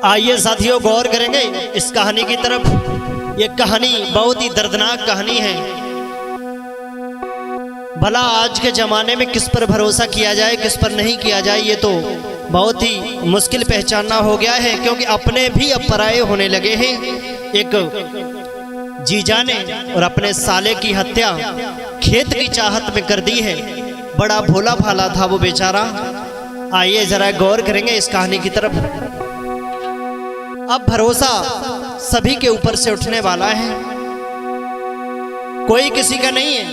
आइए साथियों गौर करेंगे इस कहानी की तरफ। ये कहानी बहुत ही दर्दनाक कहानी है। भला आज के ज़माने में किस पर भरोसा किया जाए किस पर नहीं किया जाए, ये तो बहुत ही मुश्किल पहचानना हो गया है, क्योंकि अपने भी अब पराये होने लगे हैं। एक जीजा ने और अपने साले की हत्या खेत की चाहत में कर दी है। बड़ा भोला भाला था वो बेचारा। आइए जरा गौर करेंगे इस कहानी की तरफ। अब भरोसा सभी के ऊपर से उठने वाला है, कोई किसी का नहीं है।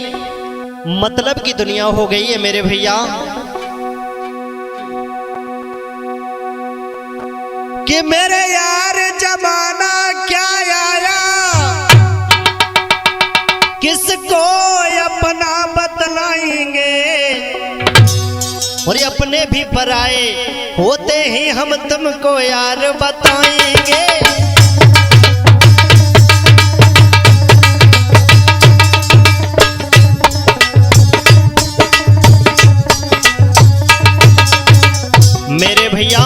मतलब की दुनिया हो गई है मेरे भैया। कि मेरे यार जमाना क्या आया, किसको अपना बतलाएंगे, और ये अपने भी पराए होते ही हम तुमको यार बताएंगे। मेरे भैया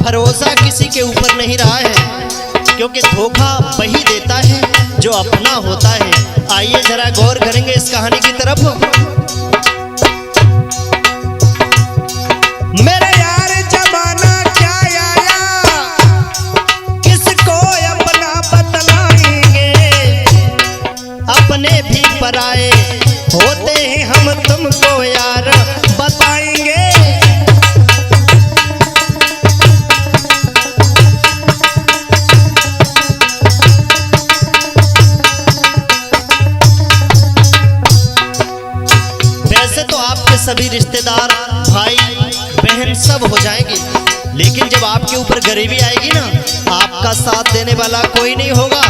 भरोसा किसी के ऊपर नहीं रहा है, क्योंकि धोखा वही देता है जो अपना होता है। आइए जरा गौर करेंगे इस कहानी की तरफ। मेरे यार जमाना क्या आया, किसको अपना बतलाएंगे, अपने भी पराए होते हैं हम तुमको यार बताएंगे। वैसे तो आपके सभी रिश्तेदार भाई बहन सब हो जाएंगे, लेकिन जब आपके ऊपर गरीबी आएगी ना, आपका साथ देने वाला कोई नहीं होगा।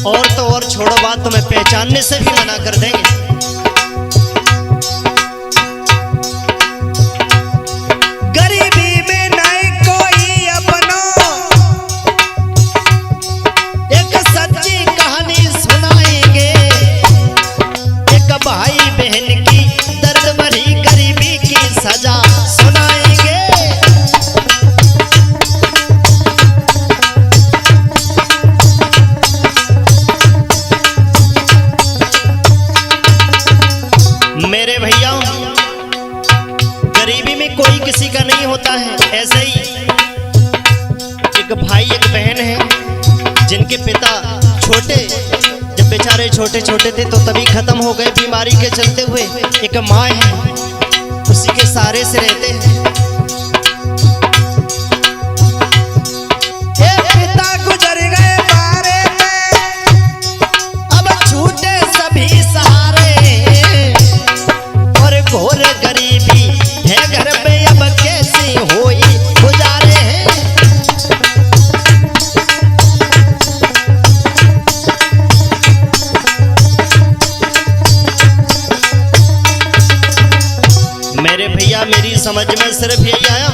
और तो और छोड़ो बात, तुम्हें पहचानने से भी मना कर देंगे। गरीबी में नहीं कोई अपना, एक सच्ची कहानी सुनाएंगे, एक भाई बहन की दर्द भरी गरीबी की सजा सुनाएंगे। मेरे भैया गरीबी में कोई किसी का नहीं होता है। ऐसे ही एक भाई एक बहन है जिनके पिता जब बेचारे छोटे छोटे थे तो तभी खत्म हो गए बीमारी के चलते हुए। एक माँ है, उसी के सहारे से रहते हैं। पिता गुजर गए बारे में, अब छूटे सभी सहारे, और घोर गरीबी है घर पे, अब कैसी होई गुजारे हैं। मेरे भैया मेरी समझ में सिर्फ यही आया,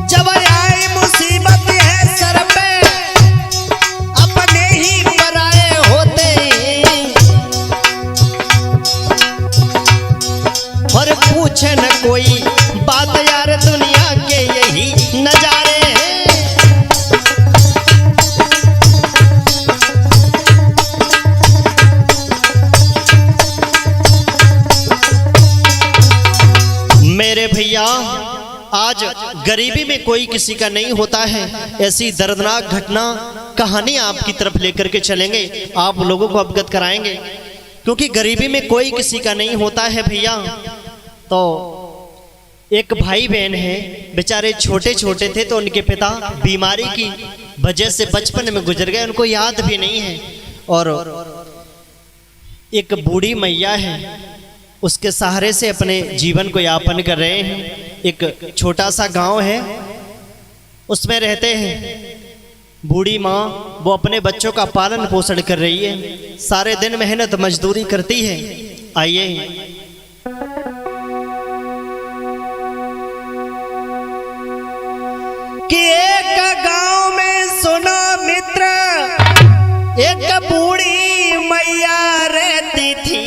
जब आई मुसीबत है सर पे, अपने ही पराए होते और पूछे न कोई बात यार, दुनिया के यही नजारे हैं। मेरे भैया आज गरीबी में कोई किसी का नहीं होता है। ऐसी दर्दनाक घटना कहानी आपकी तरफ लेकर के चलेंगे, आप लोगों को अवगत कराएंगे, क्योंकि गरीबी में कोई किसी का नहीं होता है भैया। तो एक भाई बहन है, बेचारे छोटे छोटे थे तो उनके पिता बीमारी की वजह से बचपन में गुजर गए, उनको याद भी नहीं है। और एक बूढ़ी मैया है, उसके सहारे से अपने जीवन को यापन कर रहे हैं। एक छोटा सा गांव है, उसमें रहते हैं। बूढ़ी माँ वो अपने बच्चों का पालन पोषण कर रही है, सारे दिन मेहनत मजदूरी करती है। आइए कि एक गांव में सुनो मित्र, एक बूढ़ी मैया रहती थी।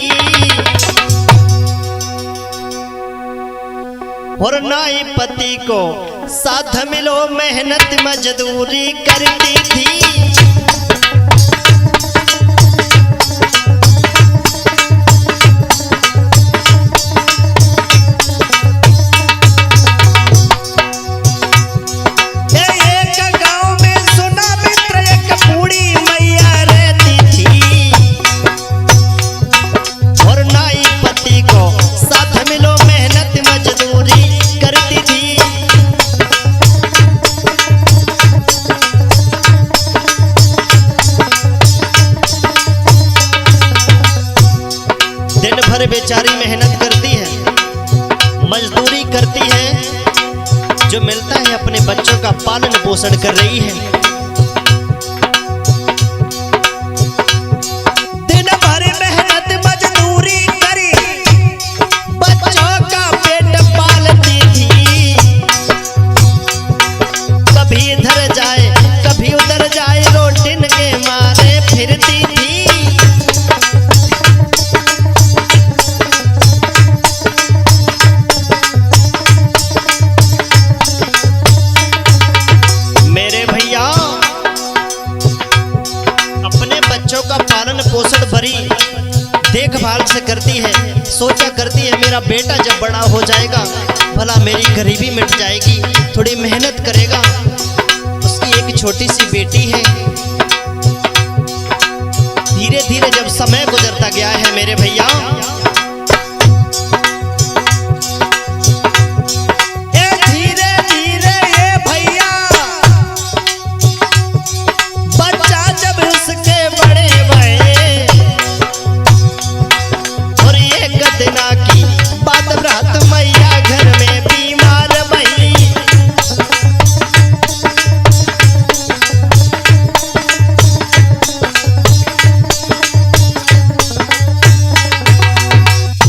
और नाई पति को साथ मिलो मेहनत मजदूरी करती थी। बेचारी मेहनत करती है, मजदूरी करती है, जो मिलता है अपने बच्चों का पालन पोषण कर रही है। दिन भर मेहनत मजदूरी करी, बच्चों का पेट पालती थी। कभी इधर जाए कभी उधर जाए, रोटिन के मारे फिरती थी। पोषण भरी देखभाल से करती है, सोचा करती है मेरा बेटा जब बड़ा हो जाएगा भला मेरी गरीबी मिट जाएगी, थोड़ी मेहनत करेगा। उसकी एक छोटी सी बेटी है। धीरे धीरे जब समय गुजरता गया है मेरे भैया,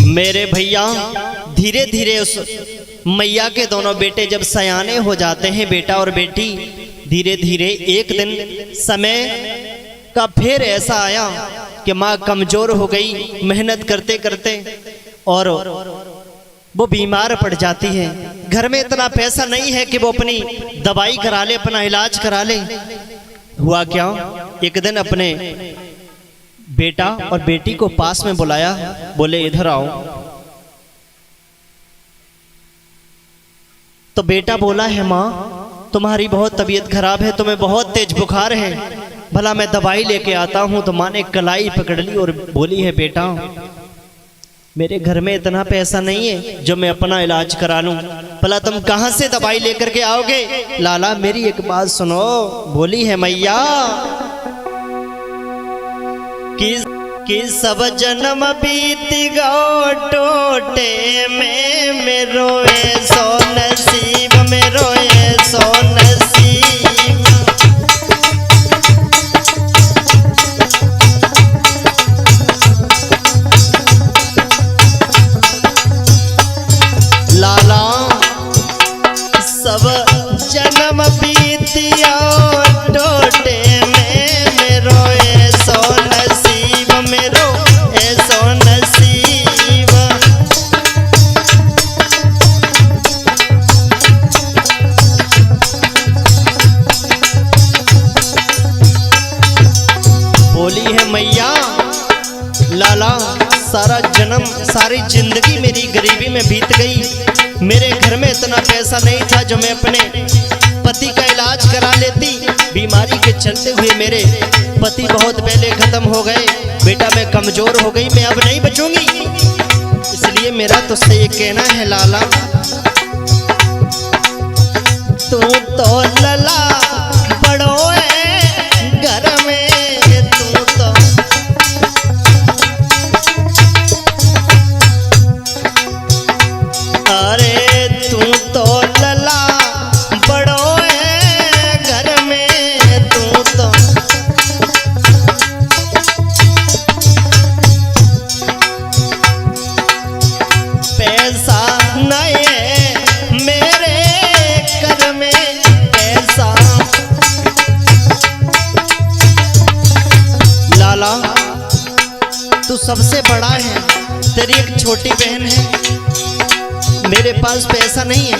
मेरे भैया धीरे धीरे उस मैया के दोनों बेटे जब सयाने हो जाते हैं, बेटा और बेटी, धीरे धीरे एक दिन समय का फिर ऐसा आया कि माँ कमजोर हो गई मेहनत करते करते और वो बीमार पड़ जाती है। घर में इतना पैसा नहीं है कि वो अपनी दवाई करा ले, अपना इलाज करा ले। हुआ क्या, एक दिन अपने बेटा और बेटी को पास में बुलाया, बोले इधर आओ। तो बेटा बोला है माँ तुम्हारी बहुत तबीयत खराब है, तुम्हें बहुत तेज बुखार है, भला मैं दवाई लेके आता हूँ। तो माँ ने कलाई पकड़ ली और बोली है बेटा मेरे घर में इतना पैसा नहीं है जो मैं अपना इलाज करा लूं, भला तुम कहां से दवाई लेकर के आओगे। लाला मेरी एक बात सुनो, बोली है मैया कि सब जन्म बीत गो टोटे में रोए सो नसीब में रोए सो नसीब। लाला सब जन्म बीतिया टोटे में रोए सो नसीब में रोए सो नसीब। बोली है मैया लाला सारा जन्म सारी जिंदगी मेरी गरीबी में बीत गई। मेरे घर में इतना पैसा नहीं था जो मैं अपने पति का इलाज करा लेती। बीमारी के चलते हुए मेरे पति बहुत पहले खत्म हो गए। बेटा मैं कमजोर हो गई, मैं अब नहीं बचूंगी। इसलिए मेरा तुझसे ये कहना है लाला, तू तो लला बड़ो है घर में, तू तो अरे तू तो लला बड़ो है घर में, तू तो पैसा नहीं है मेरे घर में पैसा। लाला तू सबसे बड़ा है, तेरी एक छोटी बहन है, मेरे पास पैसा नहीं है,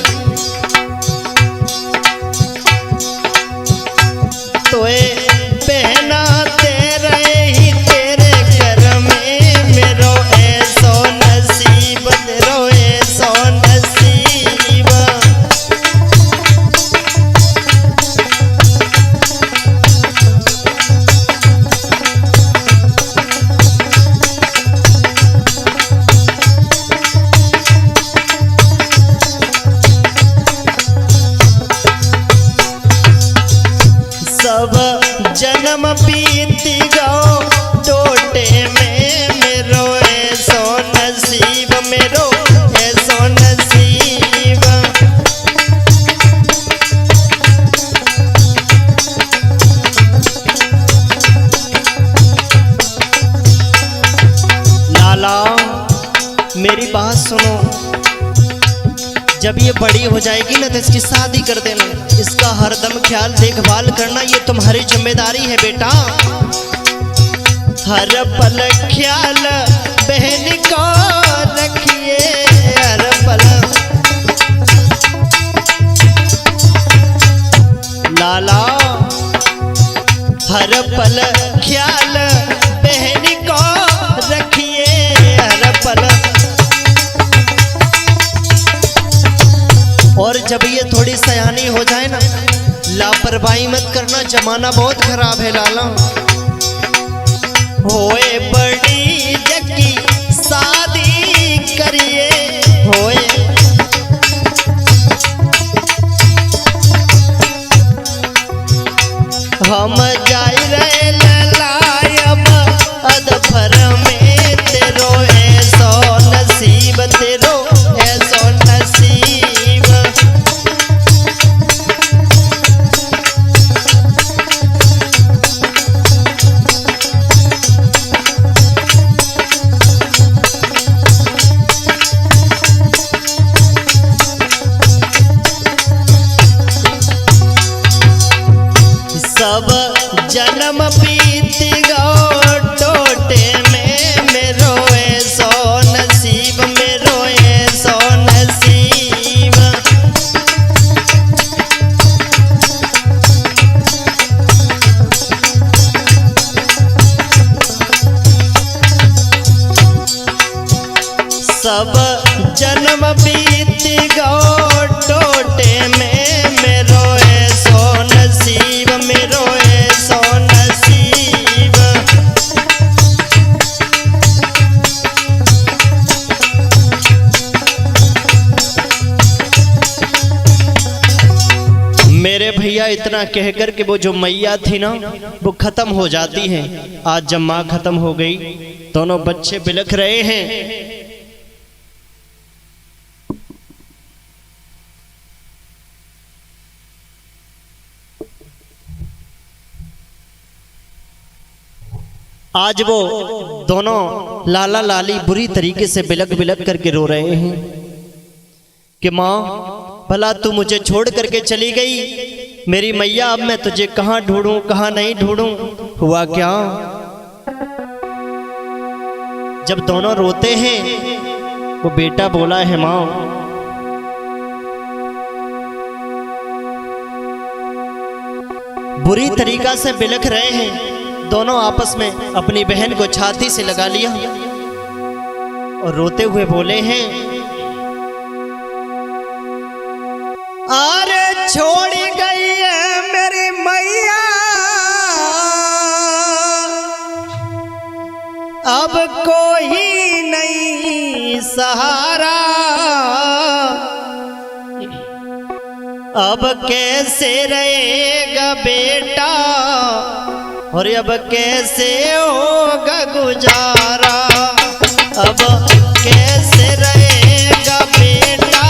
तो पहनाते रहे ही तेरे घर में, मेरो ऐसो नसीब, मेरो ऐसो नसीब। सब जन्म बीती गो टोटे में, मेरो ऐसो नसीब, मेरो ऐसो नसीब। लाला मेरी बात सुनो, जब ये बड़ी हो जाएगी ना तो इसकी शादी कर देना, इसका हरदम ख्याल देखभाल करना, ये तुम्हारी जिम्मेदारी है बेटा। हर पल ख्याल बहन को रखिए, हर पल। लाला हर पल ख्याल बहन को रखिए, हर पल। और जब ये थोड़ी सयानी हो जाए ना, लापरवाही मत करना, जमाना बहुत खराब है लाला। होए बड़ी जगी शादी करिए, होए हम जाई रहे ललायब अदफर में, तेरो ऐसो नसीब, तेरो ऐसो नसीब। सब जन्म बीत गो टोटे में, मेरो ऐसो नसीब, मेरो ऐसो नसीब। सब जन्म बीत गो टोटे में, मेरो ऐसो नसीब, मेरो ऐसो नसीब। मेरे भैया इतना कहकर के वो जो मैया थी ना वो खत्म हो जाती है। आज जब माँ खत्म हो गई, दोनों बच्चे बिलख रहे हैं। आज वो दोनों लाला लाली बुरी तरीके से बिलक बिलक करके रो रहे हैं कि माँ भला तू मुझे छोड़ करके चली गई, मेरी मैया, अब मैं तुझे कहाँ ढूंढूं, कहाँ नहीं ढूंढूं। हुआ क्या, जब दोनों रोते हैं वो बेटा बोला है माँ बुरी तरीका से बिलख रहे हैं। दोनों आपस में अपनी बहन को छाती से लगा लिया और रोते हुए बोले हैं, अरे छोड़ गई है मेरी मैया, अब कोई नहीं सहारा, अब कैसे रहेगा बेटा और अब कैसे होगा गुजारा, अब कैसे रहेगा बेटा।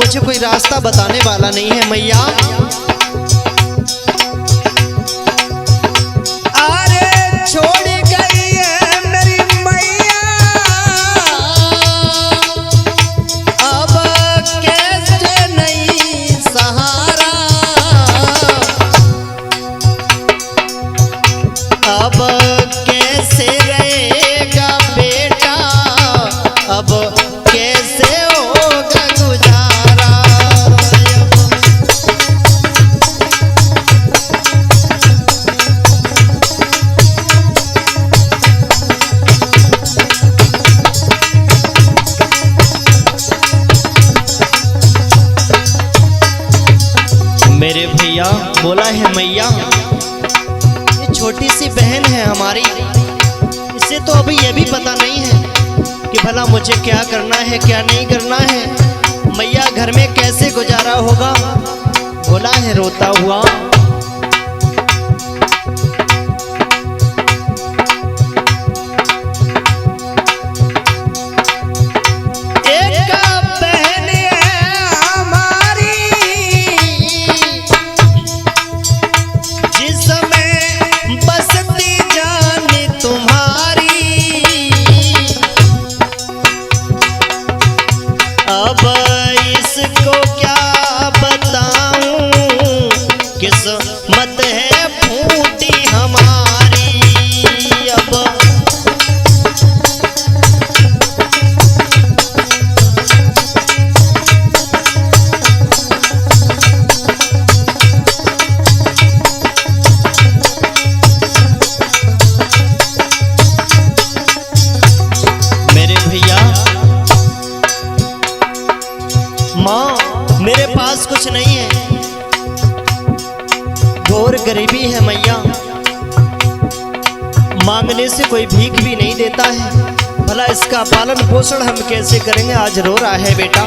मुझे कोई रास्ता बताने वाला नहीं है मैया। अरे छोड़ गई है मेरी मैया, अब कैसे नहीं सहारा, अब कैसे रहेगा बेटा, अब कैसे होगा गुजारा। मेरे भैया बोला है मैया, ये छोटी सी बहन है हमारी, इसे तो अभी ये भी पता नहीं है कि भला मुझे क्या करना है क्या नहीं करना है। मैया घर में कैसे गुजारा होगा। बोला है रोता हुआ, एक बहन है हमारी जिसमें बसती जान तुम्हारी, अब इसको क्या बताऊं, किस्मत है फूटी हमारी। अब मेरे भैया माँ मेरे पास कुछ नहीं है, घोर गरीबी है मैया, मांगने से कोई भीख भी नहीं देता है। भला इसका पालन पोषण हम कैसे करेंगे। आज रो रहा है बेटा।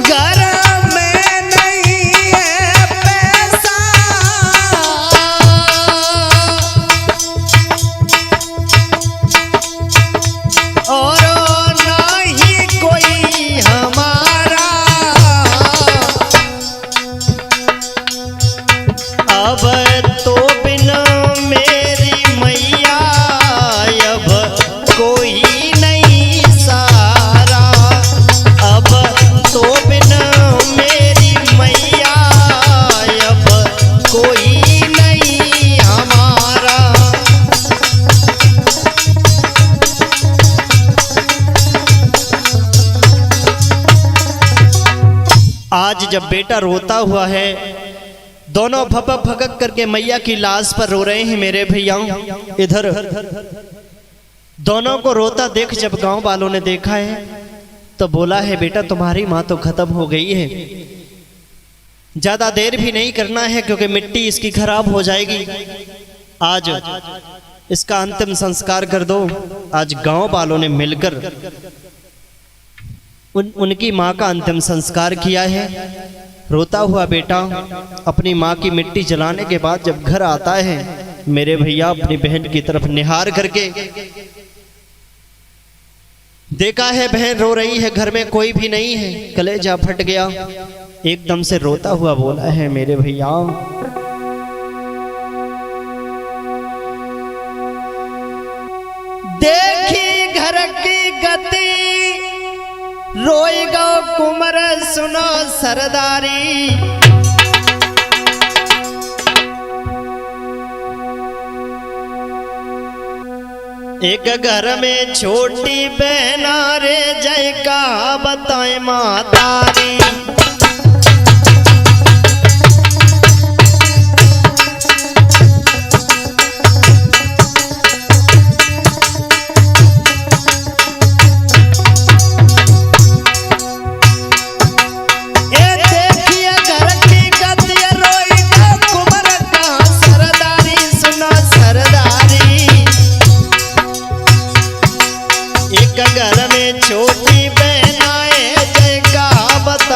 घर में नहीं है पैसा, और नहीं कोई हमारा, अब तो बिना मेरी मैया अब कोई नहीं सारा, अब तो बिना मेरी मैया अब कोई नहीं हमारा। आज जब बेटा रोता हुआ है, दोनों भपक भगक करके मैया की लाश पर रो रहे हैं मेरे भैया। इधर दोनों को रोता देख जब गांव वालों ने देखा है तो बोला है बेटा तुम्हारी माँ तो खत्म हो गई है, ज्यादा देर भी नहीं करना है क्योंकि मिट्टी इसकी खराब हो जाएगी। आज इसका अंतिम संस्कार कर दो। आज गांव वालों ने मिलकर उनकी माँ का अंतिम संस्कार किया है। रोता हुआ बेटा अपनी माँ की मिट्टी जलाने के बाद जब घर आता है मेरे भैया अपनी बहन की तरफ निहार करके देखा है बहन रो रही है, घर में कोई भी नहीं है। कलेजा फट गया, एकदम से रोता हुआ बोला है मेरे भैया, देखी घर की गति रोएगा कुंवर सुनो सरदारी, एक घर में छोटी बहना रे जय का बताए मातारी। घर में छोटी बहनाए जय का बता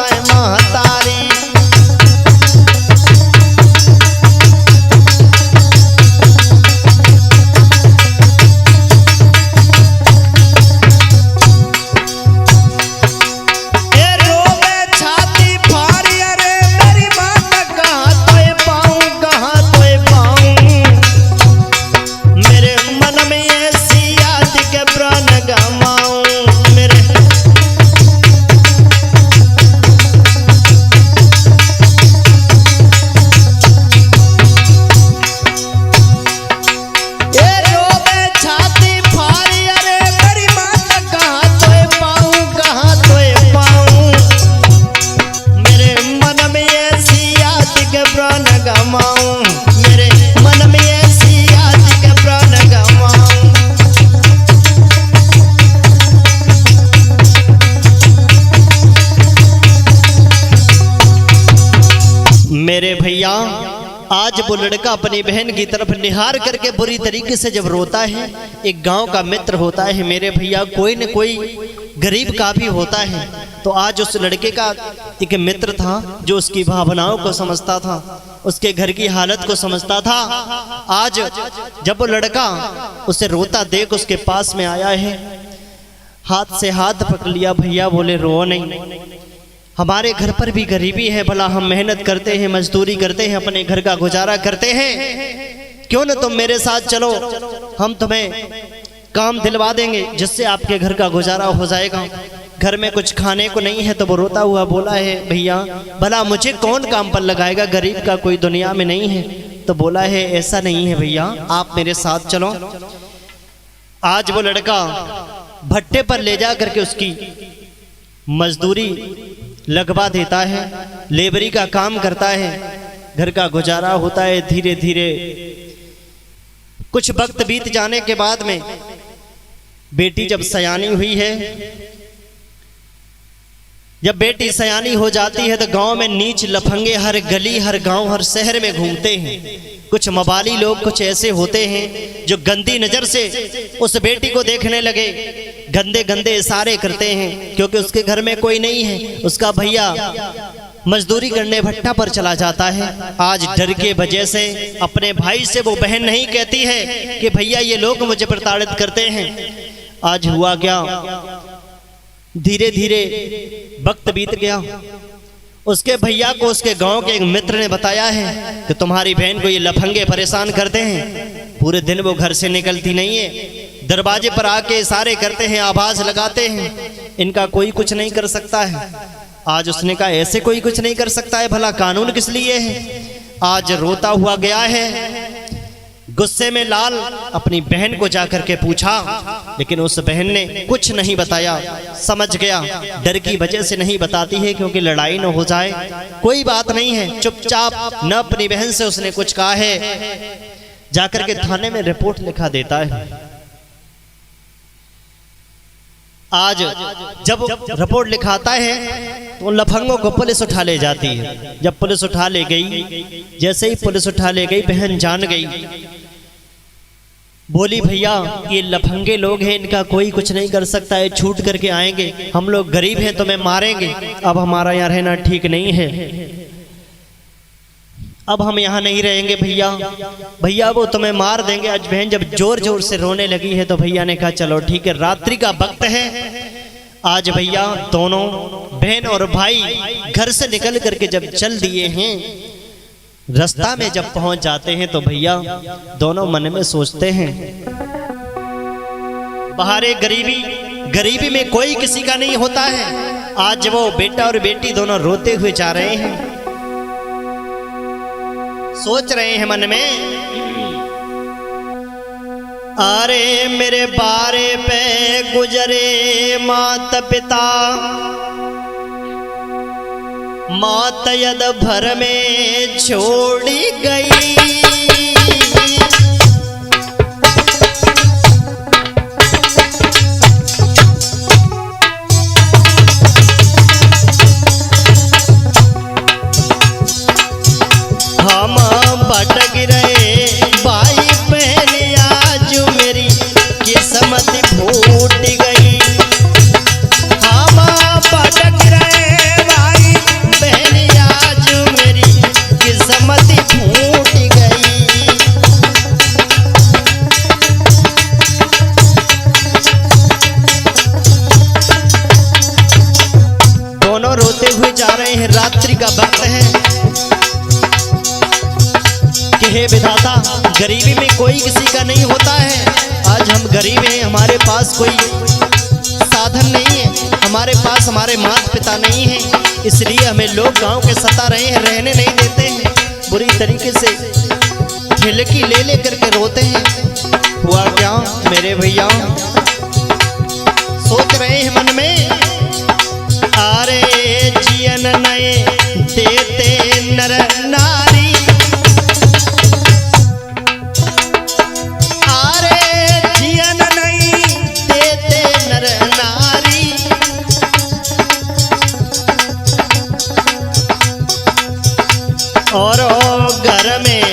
आज वो लड़का अपनी बहन की तरफ निहार करके बुरी तरीके से जब रोता है, एक गांव का मित्र होता है मेरे भैया, कोई न कोई गरीब का भी होता है। तो आज उस लड़के का एक मित्र था जो उसकी भावनाओं को समझता था, उसके घर की हालत को समझता था। आज जब वो लड़का उसे रोता देख उसके पास में आया है, हाथ से हाथ पकड़ लिया, भैया बोले रो नहीं, हमारे घर पर भी गरीबी है, भला हम मेहनत करते हैं, मजदूरी करते हैं, अपने घर का गुजारा करते हैं, क्यों न तुम मेरे साथ चलो, हम तुम्हें काम दिलवा देंगे जिससे आपके घर का गुजारा हो जाएगा। घर में कुछ खाने को नहीं है तो वो रोता हुआ बोला है, भैया भला मुझे कौन काम पर लगाएगा, गरीब का कोई दुनिया में नहीं है। तो बोला है ऐसा नहीं है भैया, आप मेरे साथ चलो। आज वो लड़का भट्टे पर ले जा करके उसकी मजदूरी लगवा देता है, लेबरी का काम करता है, घर का गुजारा होता है। धीरे धीरे कुछ वक्त बीत जाने के बाद में बेटी जब सयानी हुई है, जब बेटी सयानी हो जाती है तो गांव में नीच लफंगे हर गली, हर गांव, हर शहर में घूमते हैं। कुछ मवाली लोग कुछ ऐसे होते हैं जो गंदी नजर से उस बेटी को देखने लगे, गंदे गंदे इशारे करते हैं, क्योंकि उसके घर में कोई नहीं है, उसका भैया मजदूरी करने भट्टा पर चला जाता है। आज डर के वजह से अपने भाई से वो बहन नहीं कहती है कि भैया ये लोग मुझे प्रताड़ित करते हैं। आज हुआ क्या, धीरे धीरे वक्त बीत गया, उसके भैया को उसके गांव के एक मित्र ने बताया है कि तुम्हारी बहन को ये लफंगे परेशान करते हैं, पूरे दिन वो घर से निकलती नहीं है, दरवाजे पर आके इशारे करते हैं, आवाज लगाते हैं, इनका कोई कुछ नहीं कर सकता है। आज उसने कहा ऐसे कोई कुछ नहीं कर सकता है, भला कानून किस लिए है। आज रोता हुआ गया है, गुस्से में लाल अपनी बहन को जाकर के पूछा, लेकिन उस बहन ने कुछ नहीं बताया। समझ गया डर की वजह से नहीं बताती है क्योंकि लड़ाई न हो जाए, कोई बात नहीं है, चुपचाप न अपनी बहन से उसने कुछ कहा है, जाकर के थाने में रिपोर्ट लिखा देता है। आज जब रिपोर्ट लिखाता है तो लफंगों को पुलिस उठा ले जाती है। जब पुलिस उठा ले गई, जैसे ही पुलिस उठा ले गई, बहन जान गई, बोली भैया ये लफंगे लोग हैं, इनका कोई कुछ नहीं कर सकता है, छूट करके आएंगे, हम लोग गरीब हैं तुम्हें मारेंगे, अब हमारा यहाँ रहना ठीक नहीं है, अब हम यहाँ नहीं रहेंगे भैया, भैया वो तुम्हें मार देंगे। आज बहन जब जोर जोर से रोने लगी है तो भैया ने कहा चलो ठीक है, रात्रि का वक्त है। आज भैया दोनों बहन और भाई घर से निकल करके जब चल दिए हैं, रास्ता में जब पहुंच जाते हैं तो भैया दोनों मन में सोचते हैं बाहर गरीबी, गरीबी में कोई किसी का नहीं होता है। आज वो बेटा और बेटी दोनों रोते हुए जा रहे हैं, सोच रहे हैं मन में, अरे मेरे बारे पे गुजरे माता पिता, मात यद भर में छोड़ी गई, हम भटक रहे भाई बहन, आज मेरी किस्मत फूट गई, हम भटक रहे भाई बहन, आज मेरी किस्मत फूट गई। दोनों रोते हुए जा रहे हैं, रात्रि का वक्त है कि हे विधाता गरीबी में कोई किसी का नहीं होता है। आज हम गरीब हैं, हमारे पास कोई साधन नहीं है, हमारे पास हमारे माता पिता नहीं है, इसलिए हमें लोग गांव के सता रहे हैं, रहने नहीं देते हैं, बुरी तरीके से ठिलकी ले ले करके रोते हैं। हुआ क्या मेरे भैया, सोच रहे हैं मन में, अरे जियन नए देते नर नारी, और घर में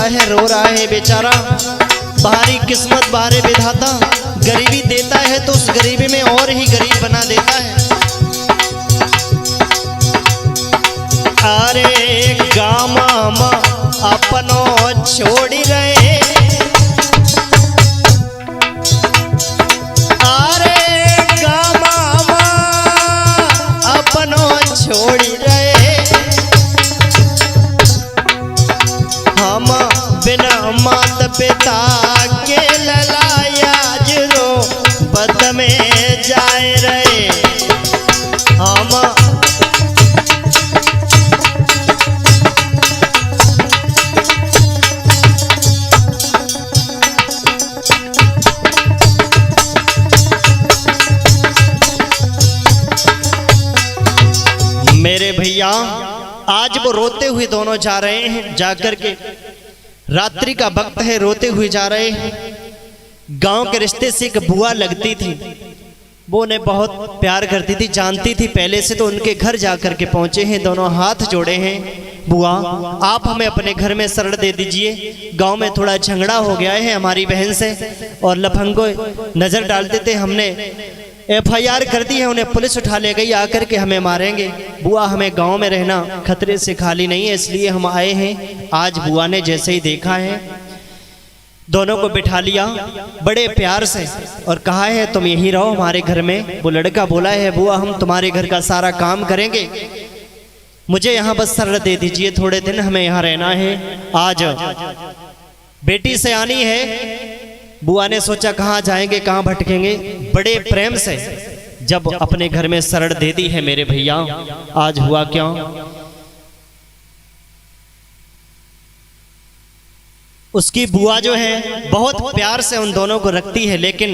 है, रो रहा है बेचारा। बाहरी किस्मत बाहरी विधाता गरीबी देता है तो उस गरीबी में और ही गरीब बना देता है। अरे गामा अपनो छोड़ी रहे, अरे गामा अपनो छोड़ी रहे, हम बिना मात पिता के ललाया जरो बद में जाए रहे। हम मेरे भैया आज वो रोते हुए दोनों जा रहे हैं, जाकर के रात्रि का वक्त है, रोते हुए जा रहे हैं। गांव के रिश्ते से एक बुआ लगती थी, वो उन्हें बहुत प्यार करती थी, जानती थी पहले से, तो उनके घर जाकर के पहुंचे हैं, दोनों हाथ जोड़े हैं। बुआ आप हमें अपने घर में शरण दे दीजिए, गांव में थोड़ा झगड़ा हो गया है हमारी बहन से और लफंगो नजर डालते थे, हमने FIR कर दी है, उन्हें पुलिस उठा ले गई, आकर के हमें मारेंगे। बुआ हमें गांव में रहना खतरे से खाली नहीं है, इसलिए हम आए हैं। आज बुआ ने जैसे ही देखा है दोनों को बिठा लिया बड़े प्यार से और कहा है तुम यहीं रहो हमारे घर में। वो लड़का बोला है बुआ हम तुम्हारे घर का सारा काम करेंगे, मुझे यहाँ बस शरण दे दीजिए, थोड़े दिन हमें यहाँ रहना है। आज बेटी से आनी है, बुआ ने सोचा कहाँ जाएंगे कहाँ भटकेंगे, बड़े प्रेम से जब अपने घर में शरण दे दी है मेरे भैया। आज हुआ क्या, उसकी बुआ जो है बहुत प्यार से उन दोनों को रखती है, लेकिन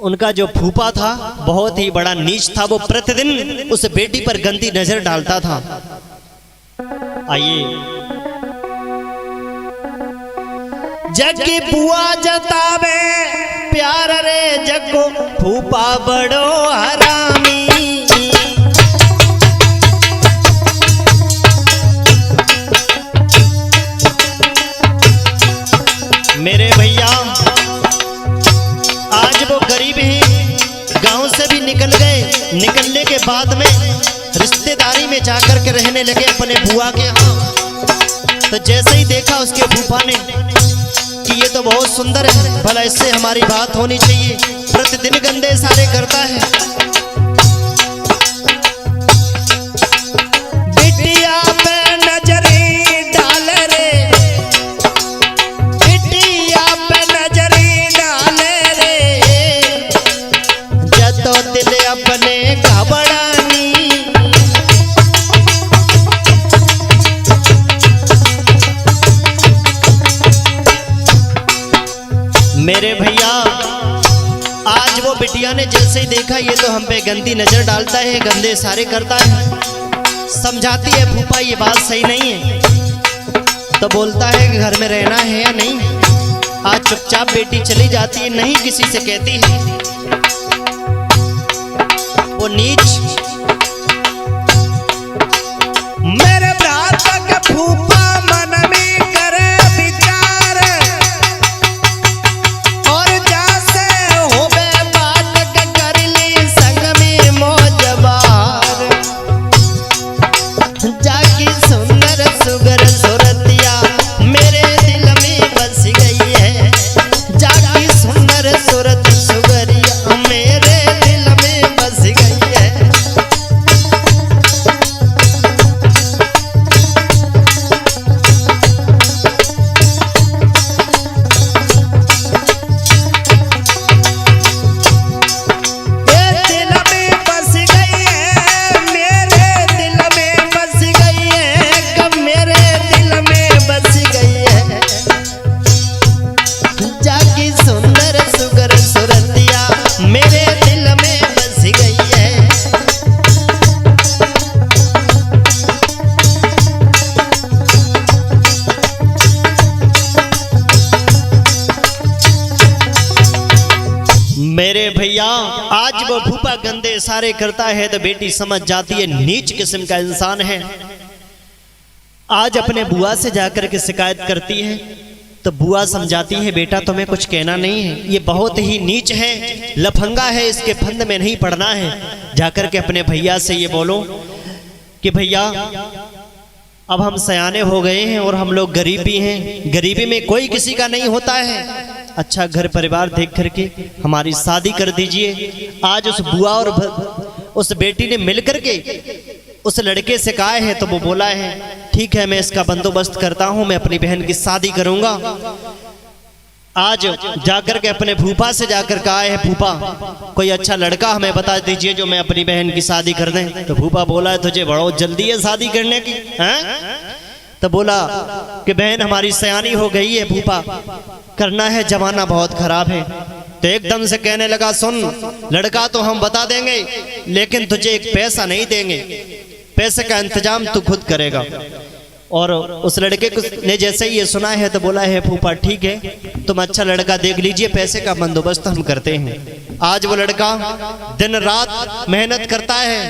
उनका जो फूफा था बहुत ही बड़ा नीच था, वो प्रतिदिन उस बेटी पर गंदी नजर डालता था। आइए जग की बुआ जतावे प्यार रे जगो फूफा बड़ो हरामी। मेरे भैया आज वो गरीब ही गांव से भी निकल गए, निकलने के बाद में रिश्तेदारी में जाकर के रहने लगे अपने बुआ के यहाँ। तो जैसे ही देखा उसके फूफा ने कि ये तो बहुत सुंदर है, भला इससे हमारी बात होनी चाहिए, प्रतिदिन गंदे सारे करता है। बिटिया पे नजरी डाल रे, बिटिया पे नजरी डाल रे, जतो दिल अपने घबरानी। मेरे भैया आज वो बिटिया ने जैसे ही देखा ये तो हम पे गंदी नजर डालता है, गंदे सारे करता है, समझाती है फूफा ये बात सही नहीं है, तो बोलता है कि घर में रहना है या नहीं। आज चुपचाप बेटी चली जाती है, नहीं किसी से कहती है। वो नीच मेरे भ्राता का फूफा मन में करे विचार, और जैसे होवे बात के कर ली संग में मौजबार, जाकी सुंदर सुगर सुरतिया मेरे दिल में बस गई है, जाकी सुंदर सुरत सुगरिया मेरे दिल में बस गई है। मेरे भैया आज वो फूफा गंदे सारे करता है तो बेटी समझ जाती है नीच किस्म का इंसान है। आज अपने बुआ से जाकर के शिकायत करती है तो बुआ समझाती है बेटा तुम्हें कुछ कहना नहीं है, ये बहुत ही नीच है, लफंगा है, इसके फंद में नहीं पड़ना है। जाकर के अपने भैया से ये बोलो कि भैया अब हम सयाने हो गए हैं और हम लोग गरीबी हैं, गरीबी में कोई किसी का नहीं होता है, अच्छा घर परिवार देख करके हमारी शादी कर दीजिए। आज उस बुआ और उस बेटी ने मिलकर के उस लड़के से कहा है तो वो बोला है ठीक है मैं इसका बंदोबस्त करता हूं, मैं अपनी बहन की शादी करूंगा। आज जाकर के अपने फूफा से जाकर कहा है फूफा कोई अच्छा लड़का हमें बता दीजिए जो मैं अपनी बहन की शादी कर दें। तो फूफा बोला है तुझे बहुत जल्दी है शादी करने की हैं? तो बोला कि बहन हमारी सयानी हो गई है फूफा, करना है, जमाना बहुत खराब है। तो एकदम से कहने लगा सुन लड़का तो हम बता देंगे लेकिन तुझे एक पैसा नहीं देंगे, पैसे का इंतजाम तू खुद करेगा। और उस लड़के को ने जैसे ही ये सुना है तो बोला है फूफा ठीक है तुम अच्छा लड़का देख लीजिए, पैसे का बंदोबस्त हम करते हैं। आज वो लड़का दिन रात मेहनत करता है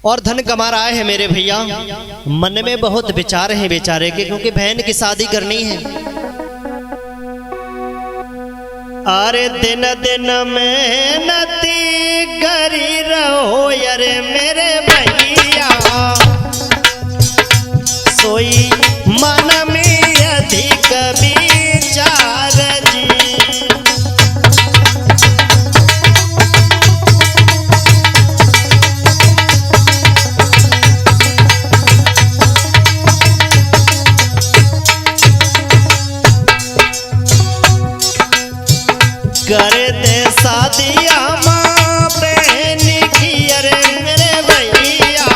और धन कमा रहा है। मेरे भैया मन में बहुत विचार है बेचारे के, क्योंकि बहन की शादी करनी है। अरे दिन दिन मेहनती करी रहो अरे मेरे भैया, सोई मन में अधिक विचार जी। कर दे शादिया माँ बहन की अरे मेरे भैया,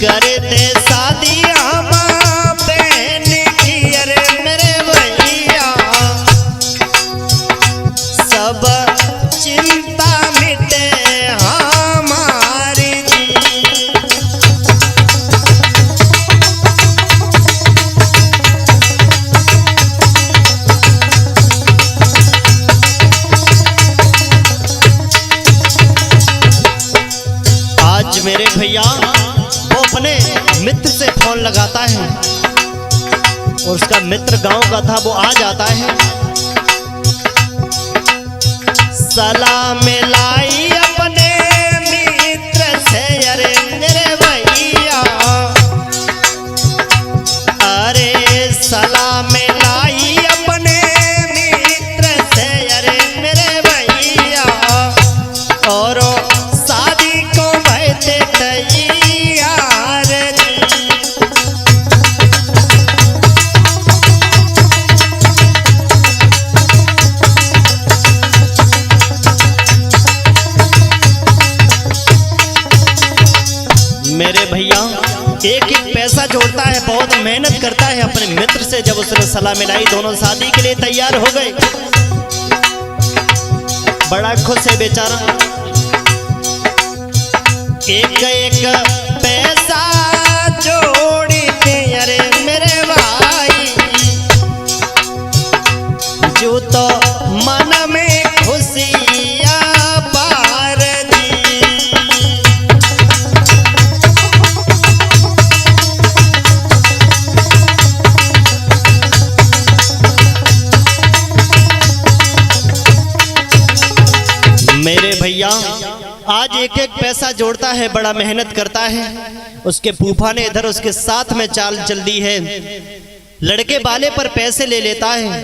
कर दे शादिया माँ बहन की अरे मेरे भैया, सब चिंता मिटे हमारी जी। आज मेरे भैया वो अपने मित्र से फोन लगाता है और उसका मित्र गांव का था, वो आ जाता है। सलाम लाई अपने मित्र से अरे मेरे भैया, अरे सलाम लाई अपने मित्र से अरे मेरे भैया, और शादी को बैठे तैयार जी। मेरे भैया एक एक पैसा जोड़ता है, बहुत मेहनत करता है अपने मित्र से। जब उसने सलाह मिलाई दोनों शादी के लिए तैयार हो गए, बड़ा खुश है बेचारा। एक एक पैसा जोड़ी के अरे मेरे भाई, जो तो मन में खुशियाँ पार दी। मेरे भैया आज एक एक पैसा जोड़ता है, बड़ा मेहनत करता है। उसके फूफा ने इधर उसके साथ में चाल चल दी है, लड़के वाले पर पैसे ले लेता है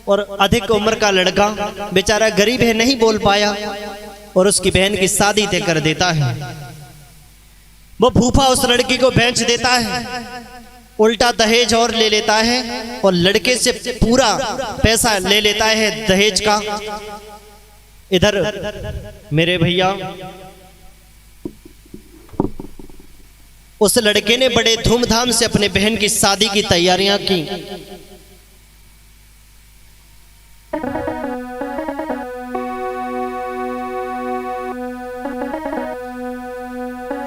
और अधिक उम्र का लड़का बेचारा गरीब है, नहीं बोल पाया और उसकी बहन की शादी तय कर देता है। वो फूफा उस लड़की को बेच देता है, उल्टा दहेज और ले लेता है और लड़के से पूरा पैसा ले लेता है दहेज का। इधर मेरे भैया उस लड़के ने बड़े धूमधाम से अपने बहन की शादी की तैयारियां की।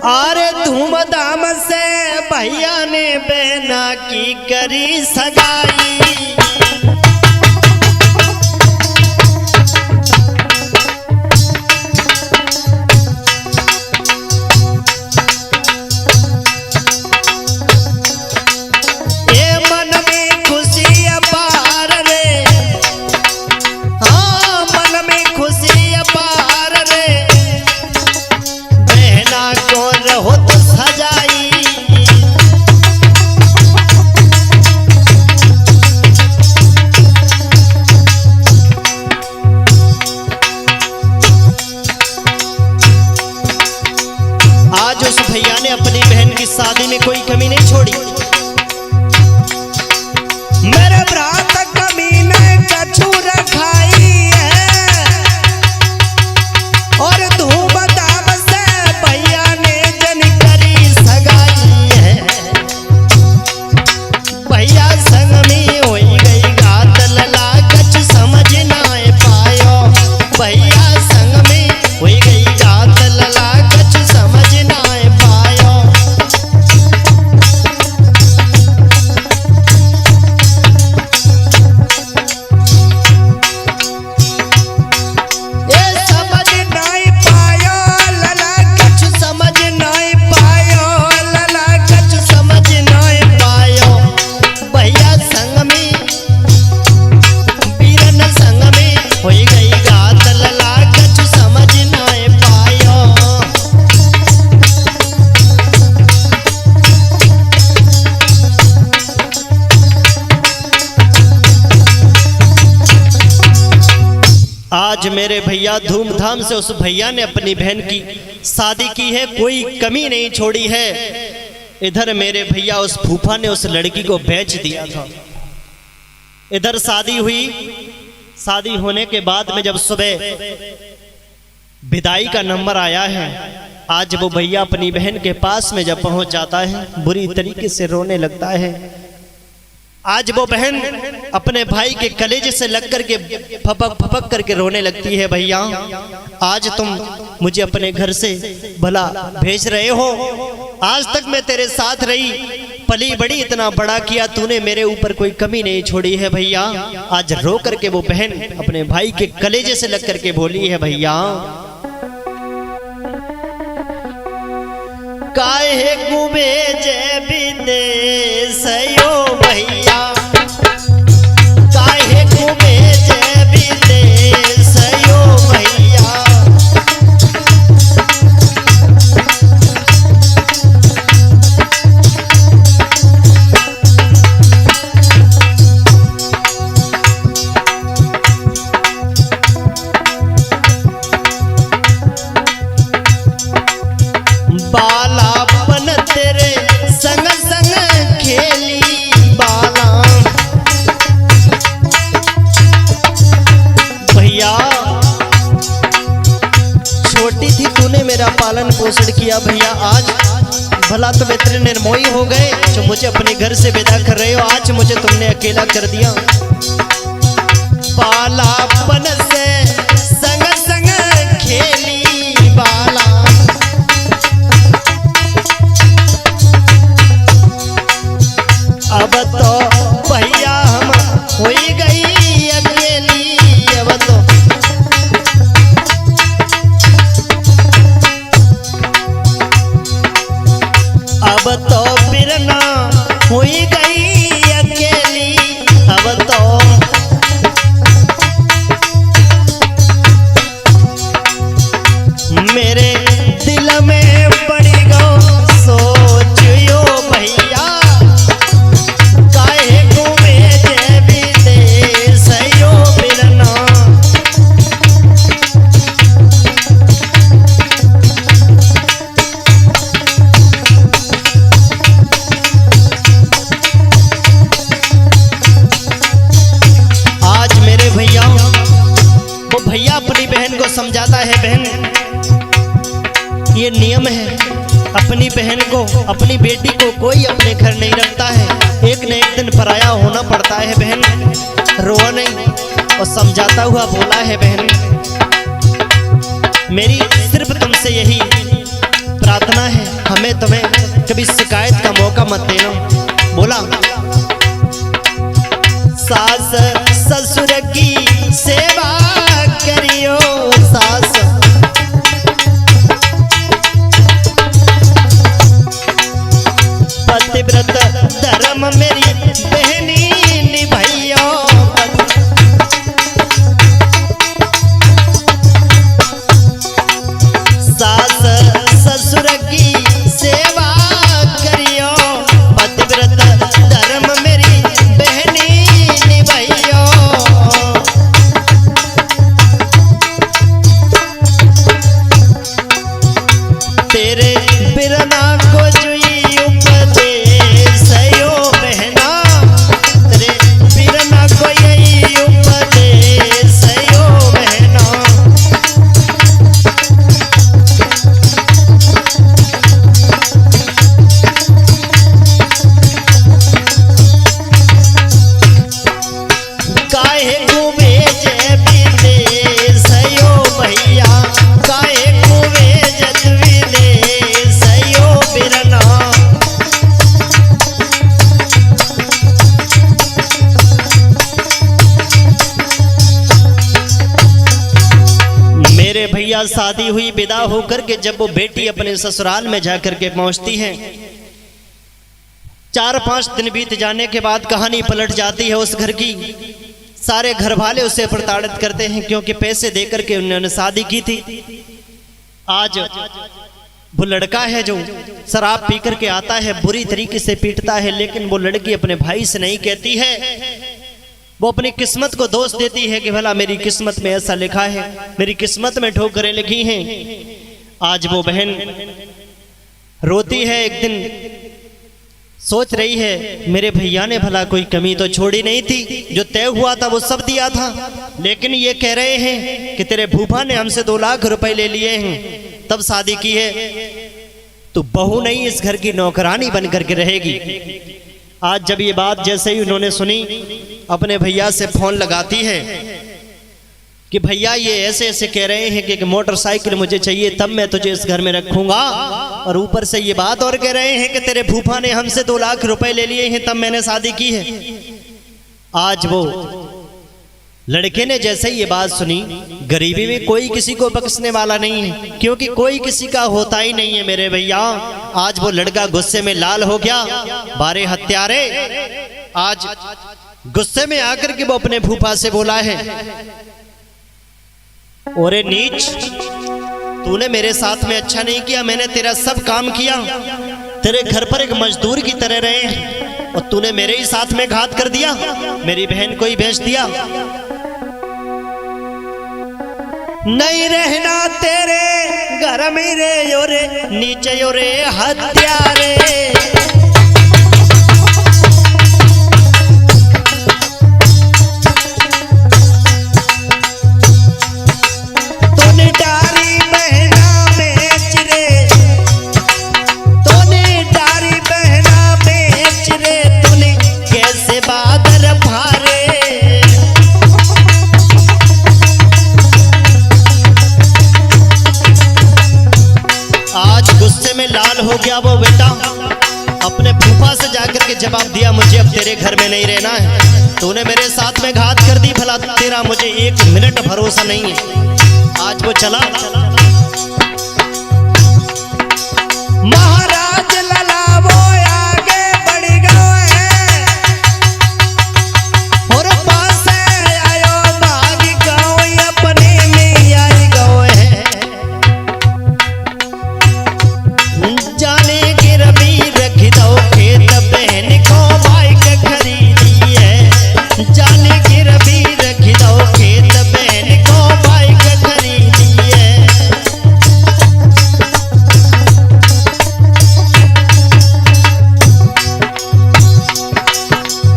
अरे धूमधाम से भैया ने बहना की करी सगाई, उस भैया ने अपनी बहन की शादी में कोई कमी नहीं छोड़ी। मेरे भ्रात कमी ने कछु रखाई है और धूमधाम से भैया ने जन करी सगाई है। भैया संग में होई गई गात लला कछ समझ ना पायो। भैया संग में होई गई गात लला कछ समझ ना पायो। ये समझ नहीं पायो लला कछ समझ नहीं पायो लला कछ समझ नहीं पायो। भैया संग में बीरन संग में होई गई गात लला कछ समझ नहीं पायो। आज मेरे भैया धूमधाम से उस भैया ने अपनी बहन की शादी की है, कोई कमी नहीं छोड़ी है। इधर मेरे भैया उस फूफा ने उस लड़की को बेच दिया था। इधर शादी हुई, शादी होने के बाद में जब सुबह विदाई का नंबर आया है, आज वो भैया अपनी बहन के पास में जब पहुंच जाता है बुरी तरीके से रोने लगता है। आज वो बहन अपने भाई के कलेजे से लग करके फपक फपक करके रोने लगती है। भैया आज तुम मुझे अपने घर से भला भेज रहे हो, आज तक मैं तेरे साथ रही, पली बड़ी, इतना बड़ा किया तूने, मेरे ऊपर कोई कमी नहीं छोड़ी है। भैया आज रो करके वो बहन अपने भाई के कलेजे से लग करके बोली है, भैया काहे गुबे जे विदेश यो भैया, काहे गुबे जे विदेश यो भैया। बालापन तेरे संग संग खेली बाला। भैया छोटी थी तूने मेरा पालन पोषण किया, भैया आज भला तुम इतने निर्मोही हो गए जो मुझे अपने घर से विदा कर रहे हो, आज मुझे तुमने अकेला कर दिया। बालापन से संग संग खेली बाला। अब तो भैया हम होई गई अकेली। अब तो बिरना होई गई अकेली। अब तो मेरे दिल में पड़ी गो सोच यो भैया, काहे घूमे जे विदेश यो बिरना। आज मेरे भैया वो भैया अपनी बहन को समझाता है, बहन ये नियम है, अपनी बहन को, अपनी बेटी को कोई अपने घर नहीं रखता है, एक न एक दिन पराया होना पड़ता है। बहन रोआ नहीं, और समझाता हुआ बोला है, बहन मेरी सिर्फ तुमसे यही प्रार्थना है, हमें तुम्हें कभी शिकायत का मौका मत देना। बोला सास ससुर की सेवा करियो, सास पतिव्रत धर्म मेरी बहनी निभाइयो। सास ससुर की सेवा करियो, पतिव्रत धर्म मेरी बहनी निभाइयो। तेरे बिरना शादी हुई, विदा होकर के जब वो बेटी अपने ससुराल में जाकर के पहुंचती है, 4-5 दिन बीत जाने के बाद कहानी पलट जाती है उस घर की। सारे घर वाले उसे प्रताड़ित करते हैं क्योंकि पैसे देकर के उन्होंने शादी की थी। आज वो लड़का है जो शराब पी करके आता है, बुरी तरीके से पीटता है, लेकिन वो लड़की अपने भाई से नहीं कहती है, वो अपनी किस्मत को दोष देती है कि भला मेरी किस्मत में ऐसा लिखा है, मेरी किस्मत में ठोकरें लिखी हैं। आज वो बहन रोती है, एक दिन सोच रही है मेरे भैया ने भला कोई कमी तो छोड़ी नहीं थी, जो तय हुआ था वो सब दिया था, लेकिन ये कह रहे हैं कि तेरे फूफा ने हमसे 2 लाख रुपए ले लिए हैं तब शादी की है, तो बहू नहीं इस घर की नौकरानी बन करके रहेगी। आज जब ये बात जैसे ही उन्होंने सुनी, अपने भैया से फोन लगाती है कि भैया ये ऐसे ऐसे कह रहे हैं कि मोटरसाइकिल मुझे चाहिए तब मैं तुझे इस घर में रखूंगा, और ऊपर से ये बात और कह रहे हैं कि तेरे फूफा ने हमसे 2 लाख रुपए ले लिए हैं तब मैंने शादी की है। आज वो लड़के ने जैसे ही ये बात सुनी, गरीबी में कोई किसी को बख्शने वाला नहीं है, क्योंकि कोई किसी का होता ही नहीं है मेरे भैया। आज वो लड़का गुस्से में लाल हो गया, बारे हत्यारे। आज गुस्से में आकर के वो अपने फूफा से बोला है, ओरे नीच, तूने मेरे साथ में अच्छा नहीं किया, मैंने तेरा सब काम किया, तेरे घर पर एक मजदूर की तरह रहे और तूने मेरे ही साथ में घात कर दिया, मेरी बहन को ही बेच दिया। नहीं रहना तेरे घर में रे योरे नीचे योरे हत्यारे, तूने डारी बहना बेच रे, तूने डारी बहना बेच रे, तूने कैसे बादल भारे। आज गुस्से में लाल हो गया वो बेटा, अपने फूफा से जाकर के जवाब दिया, मुझे अब तेरे घर में नहीं रहना है, तूने मेरे साथ में घात कर दी, भला तेरा मुझे 1 मिनट भरोसा नहीं है। आज वो चला, महाराज लला वो आगे बढ़ गए और पास आयो भाग गए, अपने में आई गए, जाने की रबी रख दो खेत बहन को बाइक खरीदी है, जाने की रबी रख दो खेत बहन को बाइक खरीदी है।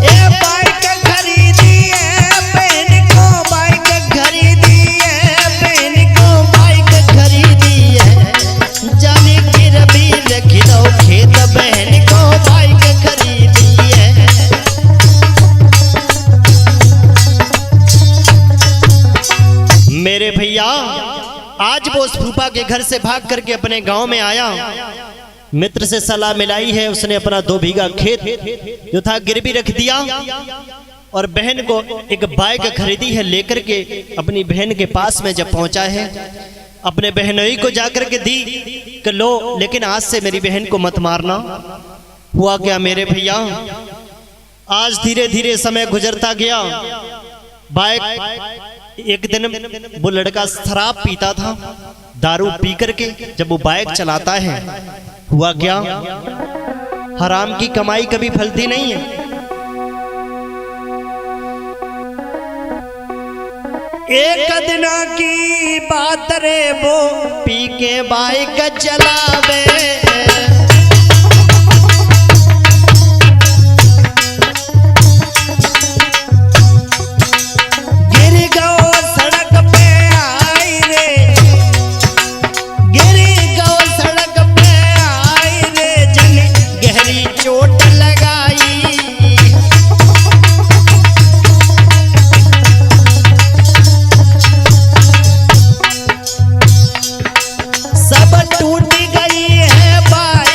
ए बाइक खरीदी है, बहन को बाइक खरीदी है, बहन को बाइक खरीदी है, जाने की रबी रख दो खेत बहन को बाइक खरीदी है। मेरे भैया आज वो उस फूफा के घर से भाग करके अपने गांव में आया, मित्र से सलाह मिलाई है, उसने अपना 2 बीघा खेत जो था गिरवी रख दिया और बहन को एक बाइक खरीदी है, लेकर के अपनी बहन के पास में जब पहुंचा है, अपने बहनोई को जाकर के दी कि लो, लेकिन आज से मेरी बहन को मत मारना। हुआ क्या मेरे भैया, आज धीरे धीरे समय गुजरता गया। बाइक एक दिन वो लड़का शराब पीता था, दारू पी करके जब वो बाइक चलाता है, हुआ क्या, हराम की कमाई कभी फलती नहीं है। एक दिन की बात रे वो पी के बाइक चलावे, गिर गयो सड़क पे आई रे, गिर गयो सड़क पे आई रे, जन गहरी चोट लगाई, सब टूट गई है बाइक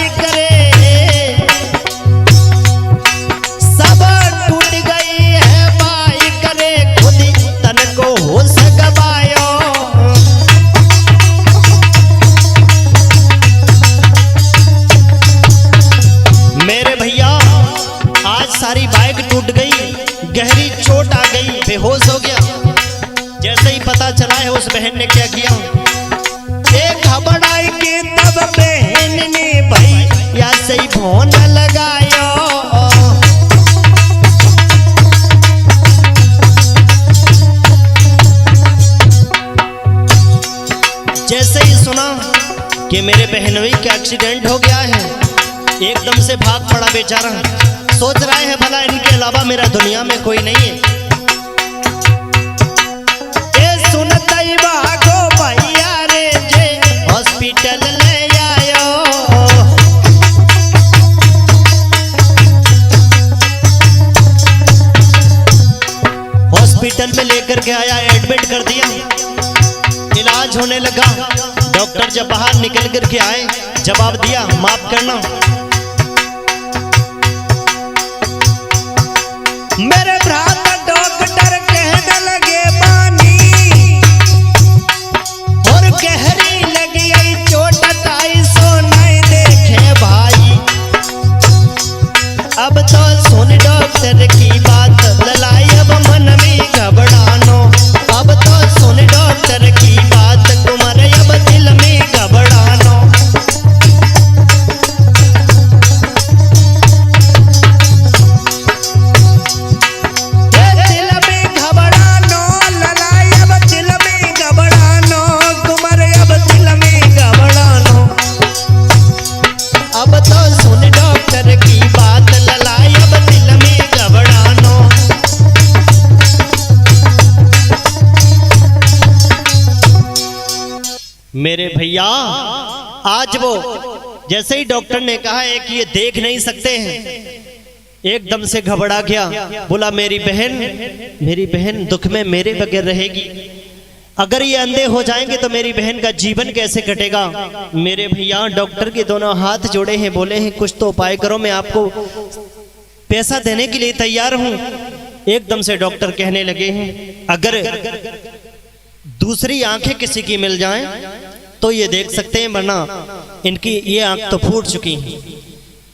बहन ने क्या किया, एक घबराई के तब बहन ने भाई या सही फोन लगायो। जैसे ही सुना कि मेरे बहनोई का एक्सीडेंट हो गया है, एकदम से भाग पड़ा बेचारा। सोच रहा है भला इनके अलावा मेरा दुनिया में कोई नहीं है। ए सुनता ही भागो भैया रे जे हॉस्पिटल ले आयो। हॉस्पिटल में लेकर के आया, एडमिट कर दिया, इलाज होने लगा। डॉक्टर जब बाहर निकल कर के आए, जवाब दिया, माफ करना मेरे भ्राता डॉक्टर कहने लगे बानी और गहरी लगी आई चोट, 250 नहीं देखे भाई। अब तो सुन डॉक्टर की बात ललाई, अब मन में घबरानो। अब तो सुन डॉक्टर की बात तुम्हारे, अब दिल में घबरानो। मेरे भैया, आज वो जैसे ही डॉक्टर ने कहा है कि ये देख नहीं सकते हैं, एकदम से घबरा गया। बोला मेरी बहन दुख में मेरे बगैर रहेगी। अगर ये अंधे हो जाएंगे तो मेरी बहन का जीवन कैसे कटेगा। मेरे भैया डॉक्टर के दोनों हाथ जोड़े हैं, बोले हैं कुछ तो उपाय करो, मैं आपको पैसा देने के लिए तैयार हूं। एकदम से डॉक्टर कहने लगे हैं, अगर दूसरी आंखें किसी की मिल जाएं तो ये देख सकते हैं, वरना इनकी ये आंख तो फूट चुकी है।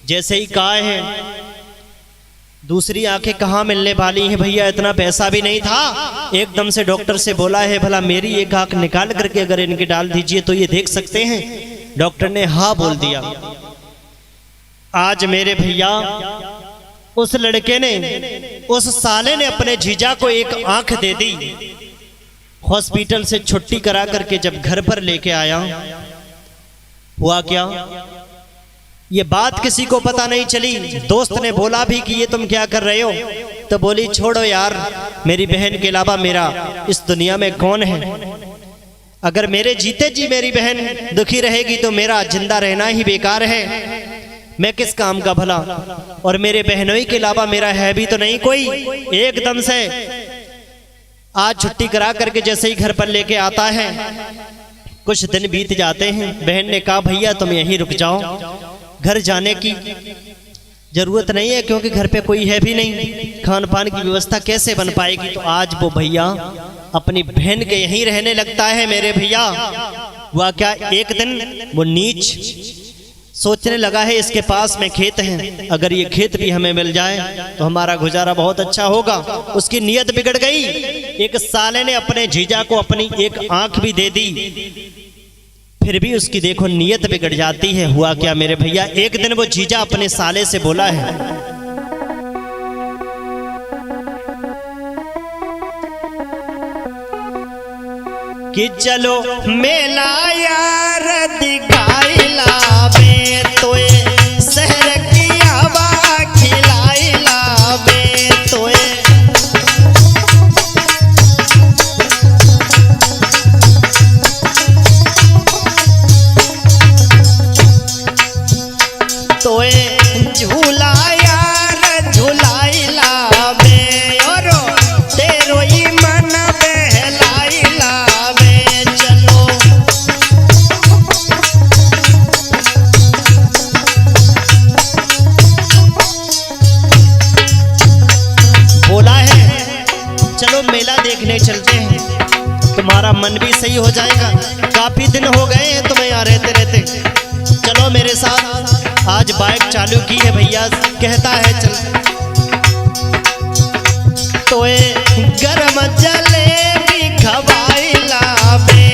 जैसे ही कहा है, दूसरी आंखें कहाँ मिलने वाली हैं भैया, इतना पैसा भी नहीं था। एकदम से डॉक्टर से बोला है, भला मेरी एक आंख निकाल करके अगर इनकी डाल दीजिए तो ये देख सकते हैं। डॉक्टर ने हाँ बोल दिया। आज मेरे भैया उस लड़के ने, उस साले ने अपने जीजा को एक आंख दे दी। हॉस्पिटल से छुट्टी करा करके जब घर पर लेके आया, हुआ क्या, ये बात किसी को पता नहीं चली। दोस्त ने बोला भी कि ये तुम क्या कर रहे हो, तो बोली छोड़ो यार, मेरी बहन के अलावा मेरा इस दुनिया में कौन है। अगर मेरे जीते जी मेरी बहन दुखी रहेगी तो मेरा जिंदा रहना ही बेकार है। मैं किस काम का भला, और मेरे बहनों के अलावा मेरा है भी तो नहीं कोई। एकदम से आज छुट्टी करा करके जैसे ही घर पर लेके आता है, कुछ दिन बीत जाते हैं। बहन ने कहा भैया तुम यहीं रुक जाओ, घर जाने की जरूरत नहीं है, क्योंकि घर पे कोई है भी नहीं, खान पान की व्यवस्था कैसे बन पाएगी। तो आज वो भैया अपनी बहन के यहीं रहने लगता है। मेरे भैया हुआ क्या, एक दिन वो नीच सोचने लगा है, इसके पास में खेत है, अगर ये खेत भी हमें मिल जाए तो हमारा गुजारा बहुत अच्छा होगा। उसकी नीयत बिगड़ गई। एक साले ने अपने जीजा को अपनी एक आंख भी दे दी, फिर भी उसकी देखो नीयत बिगड़ जाती है। हुआ क्या मेरे भैया, एक दिन वो जीजा अपने साले से बोला है, कि चलो मेला यार दिखाई लावे, तोए शहर की हवा खिलाई लावे, तोए तोए झूला यार झूलाई लावे, और तेरो ही मन बहलाई लावे। चलो बोला है, चलो मेला देखने चलते हैं, तुम्हारा मन भी सही हो जाएगा। काफी दिन हो गए हैं तुम्हें यहाँ रहते रहते, चलो मेरे साथ। आज बाइक चालू की है भैया, कहता है चल, तोए गरम जलेबी खवाई लावे,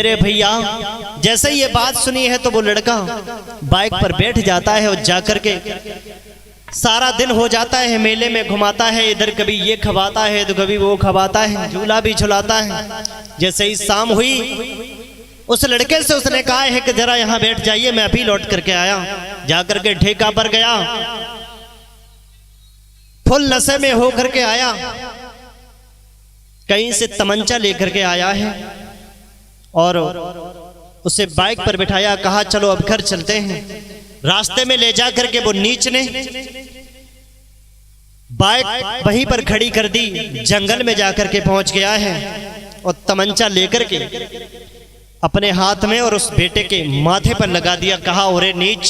मेरे भैया जैसे ही ये बात सुनी है तो वो लड़का बाइक पर बैठ जाता है और जाकर के सारा दिन हो जाता है मेले में घुमाता है, इधर कभी ये खवाता है तो कभी वो खवाता है, झूला भी झुलाता है। जैसे ही शाम हुई उस लड़के से उसने कहा है कि जरा यहाँ बैठ जाइए, मैं अभी लौट करके आया। जाकर के ठेका पर गया, फुल नशे में हो करके आया, कहीं से तमंचा लेकर के आया है और उसे बाइक पर बिठाया, कहा चलो अब घर चलते हैं। रास्ते में ले जा करके वो नीच ने बाइक वहीं पर खड़ी कर दी, जंगल में जाकर के पहुंच गया है और तमंचा लेकर के अपने हाथ में और उस बेटे के माथे पर लगा दिया। कहा ओरे नीच,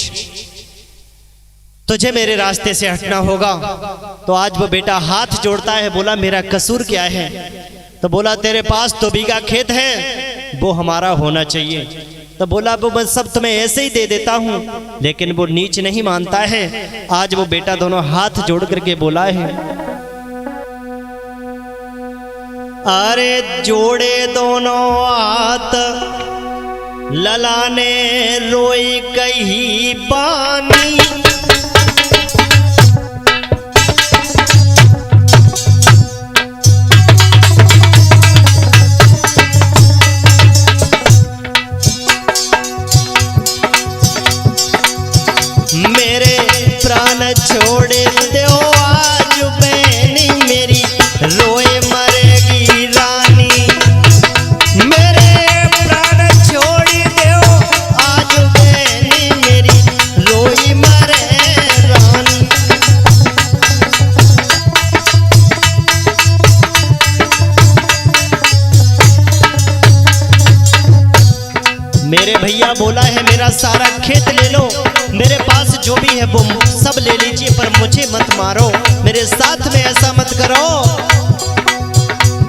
तुझे मेरे रास्ते से हटना होगा। तो आज वो बेटा हाथ जोड़ता है, बोला मेरा कसूर क्या है? तो बोला तेरे पास 2 बीघा खेत है, वो हमारा होना चाहिए। तो बोला वो मैं सब तुम्हें ऐसे ही दे देता हूं, लेकिन वो नीच नहीं मानता है। आज वो बेटा दोनों हाथ जोड़ करके बोला है, अरे जोड़े दोनों हाथ ललाने रोई कहीं पानी, मेरे प्राण छोड़े दो आज बहनी मेरी, रोए मरेगी रानी। मेरे प्राण छोड़ दो आज बहनी मेरी, रोई मरे रानी। मेरे भैया बोला है मेरा सारा खेत ले लो, मेरे पास जो भी है वो सब ले लीजिए, पर मुझे मत मारो, मेरे साथ में ऐसा मत करो।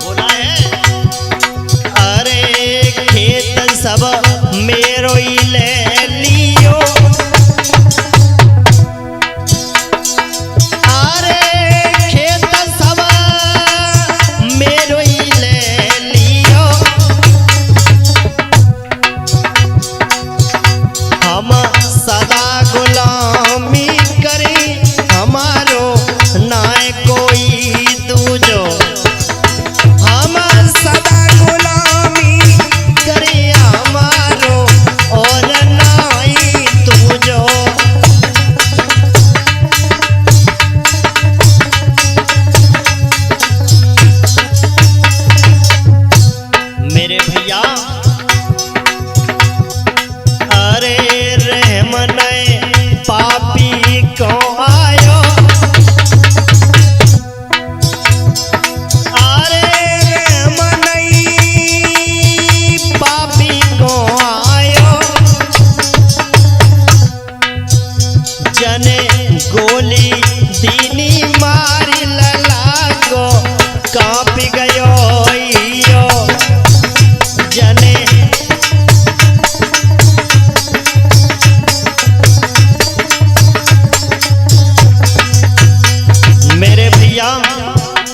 बोला है अरे खेत सब मेरो ही ले लियो, अरे खेत सब मेरो ही ले लियो, हम सदा गुलामी करी हमारो नाय कोई दूजो, हम सदा गुलामी करी हमारो और नाई दूजो। मेरे भैया अरे रहमन पापी को आयो, अरे रहमन पापी को आयो, जने गोली दीनी मारी लला को कांप गयो यो, जने मेरे भैया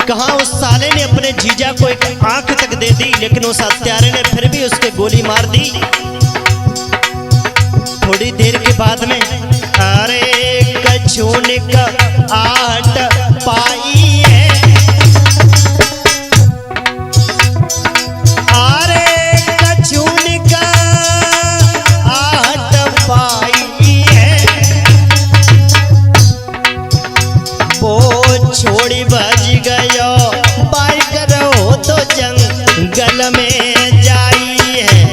कहा उस साले ने अपने जीजा को एक आंख तक दे दी, लेकिन उस हत्यारे ने फिर भी उसके गोली मार दी। थोड़ी देर के बाद में अरे कछून का आट पाई है, अरे कछून का आट पाई है, वो छोड़ी बज गयो बाइक रहो तो जंगल में जाई है,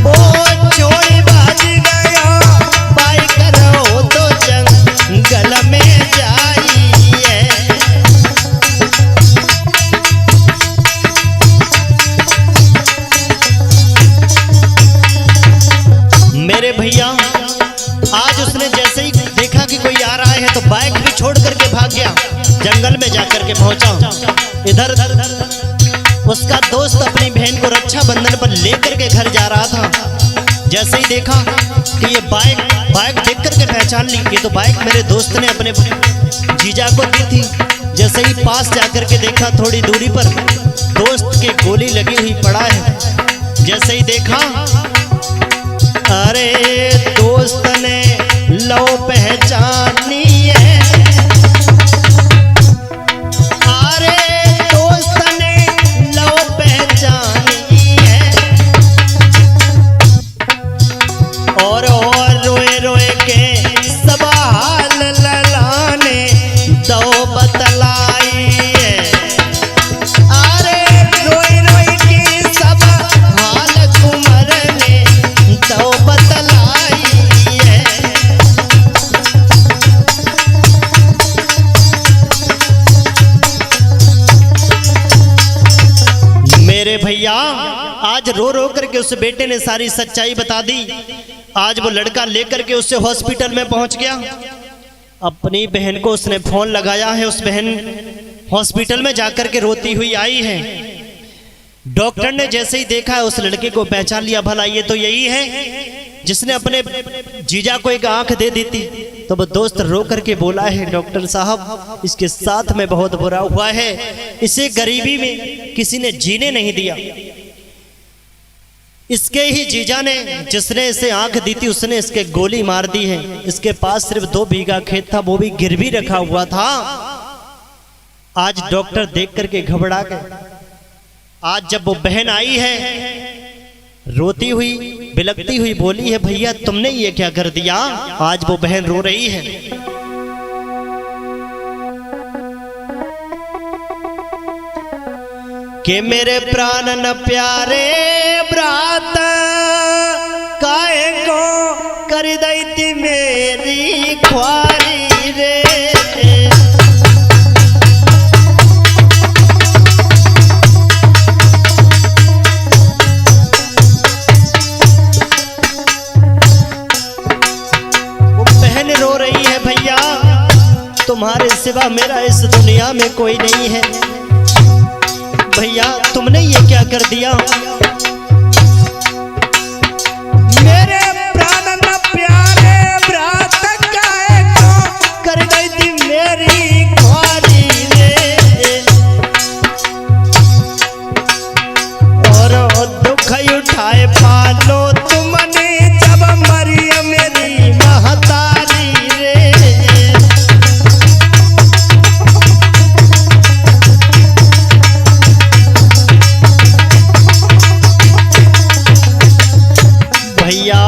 वो छोड़ी बज गयो बाइक रहो तो जंगल में जाई है। मेरे भैया आज उसने जैसे ही देखा कि कोई आ रहा है तो बाइक भी छोड़ करके भाग गया, जंगल में जाकर के पहुंचा। इधर उसका दोस्त अपनी बहन को रक्षाबंधन पर लेकर के घर जा रहा था। जैसे ही देखा कि ये बाइक देख करके पहचान ली, ये तो बाइक मेरे दोस्त ने अपने जीजा को दी थी। जैसे ही पास जाकर के देखा थोड़ी दूरी पर दोस्त के गोली लगी हुई पड़ा है। जैसे ही देखा, अरे दोस्त ने लो पहचानी है, अरे दोस्त ने लो पहचानी है, और रोए रोए के सब हाल ललाने दो बतलाई है, अरे रोए रोए के सब हाल कुंवर ने दो बतलाई है। मेरे भैया आज रो रो करके उस बेटे ने सारी सच्चाई बता दी। आज वो लड़का लेकर के उससे हॉस्पिटल में पहुंच गया। अपनी बहन को उसने फोन लगाया है, उस बहन हॉस्पिटल में जाकर के रोती हुई आई है। डॉक्टर ने जैसे ही देखा उस लड़के को पहचान लिया, भला ये तो यही है जिसने अपने जीजा को एक आंख दे दी थी। तो वो दोस्त रो करके बोला है, डॉक्टर साहब इसके साथ में बहुत बुरा हुआ है, इसे गरीबी में किसी ने जीने नहीं दिया। इसके ही जीजा ने जिसने इसे आंख दी थी उसने इसके गोली मार दी है। इसके पास सिर्फ 2 बीघा खेत था, वो भी गिरवी रखा हुआ था। आज डॉक्टर देख करके घबरा गए। आज जब वो बहन आई है रोती हुई बिलकती हुई बोली है, भैया तुमने ये क्या कर दिया। आज वो बहन रो रही है। कि मेरे प्राण न प्यारे ब्रात काहे को कर दई थी मेरी ख्वारी रे। वो बहन रो रही है, भैया तुम्हारे सिवा मेरा इस दुनिया में कोई नहीं है। भैया तुमने ये क्या कर दिया। मेरे प्राण न प्यारे ब्रात काहे को कर गई थी मेरी ख्वारी रे। और दुख उठाए पालो तुमने जब मरी मेरी महतारी रे। भैया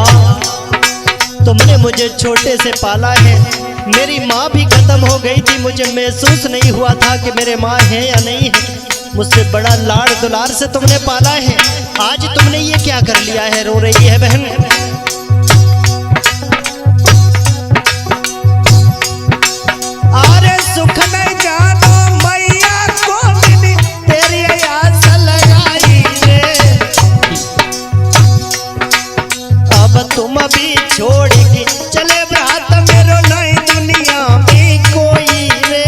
तुमने मुझे छोटे से पाला है, मेरी माँ भी खत्म हो गई थी, मुझे महसूस नहीं हुआ था कि मेरे माँ है या नहीं है। मुझसे बड़ा लाड़ दुलार से तुमने पाला है, आज तुमने ये क्या कर लिया है। रो रही है बहन। अरे सुख नहीं जानो मैया को तेरी आस लगाई रे। अब तुम भी छोड़ेगी चले ब्रात मेरो नहीं दुनिया में कोई रे।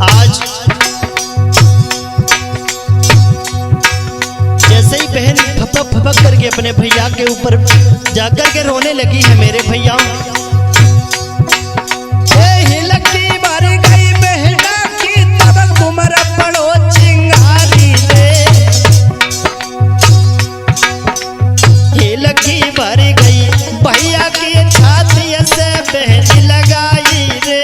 आज जैसे ही बहन फपक फपक करके अपने भैया के ऊपर जाकर के रोने लगी है, मेरे भैया भैया की छाती से बहन लगाई रे।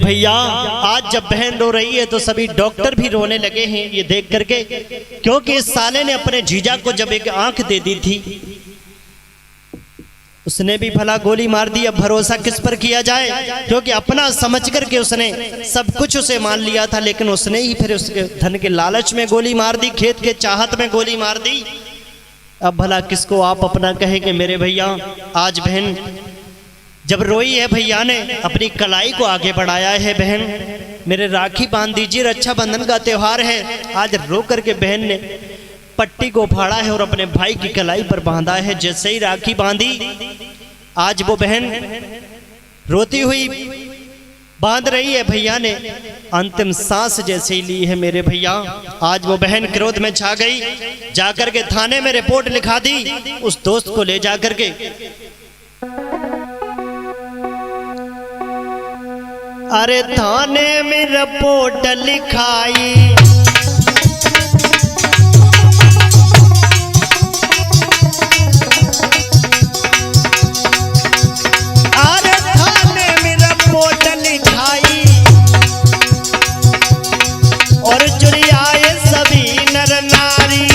भैया आज जब बहन रो रही है तो सभी डॉक्टर भी रोने लगे हैं ये देख करके, क्योंकि इस साले ने अपने जीजा को जब एक आंख दे दी थी, उसने भी भला गोली मार दी। अब भरोसा किस पर किया जाए, क्योंकि अपना समझ करके उसने सब कुछ उसे मान लिया था, लेकिन उसने ही फिर उसके धन के लालच में गोली मार दी, खेत के चाहत में गोली मार दी। अब भला किसको आप अपना कहेंगे मेरे भैया। आज बहन जब रोई है, भैया ने अपनी कलाई को आगे बढ़ाया है। बहन मेरे राखी बांध दीजिए, रक्षाबंधन का त्योहार है। आज रो करके बहन ने पट्टी को फाड़ा है और अपने भाई की कलाई पर बांधा है। जैसे ही राखी बांधी, आज वो बहन रोती हुई बांध रही है। भैया ने अंतिम सांस जैसे ही ली है मेरे भैया, आज वो बहन क्रोध में छा गई, जाकर के थाने में रिपोर्ट लिखा दी। उस दोस्त को ले जाकर के अरे थाने में रिपोर्ट लिखाई, अरे थाने में रिपोर्ट लिखाई और चुरियाए सभी नर नारी।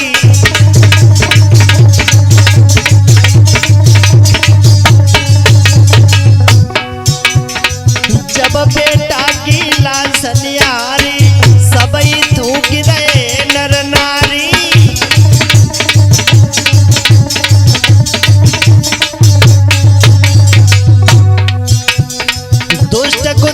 जब बेटा की लाश नियारी, सबई थूक रहे नर नारी। दुष्ट को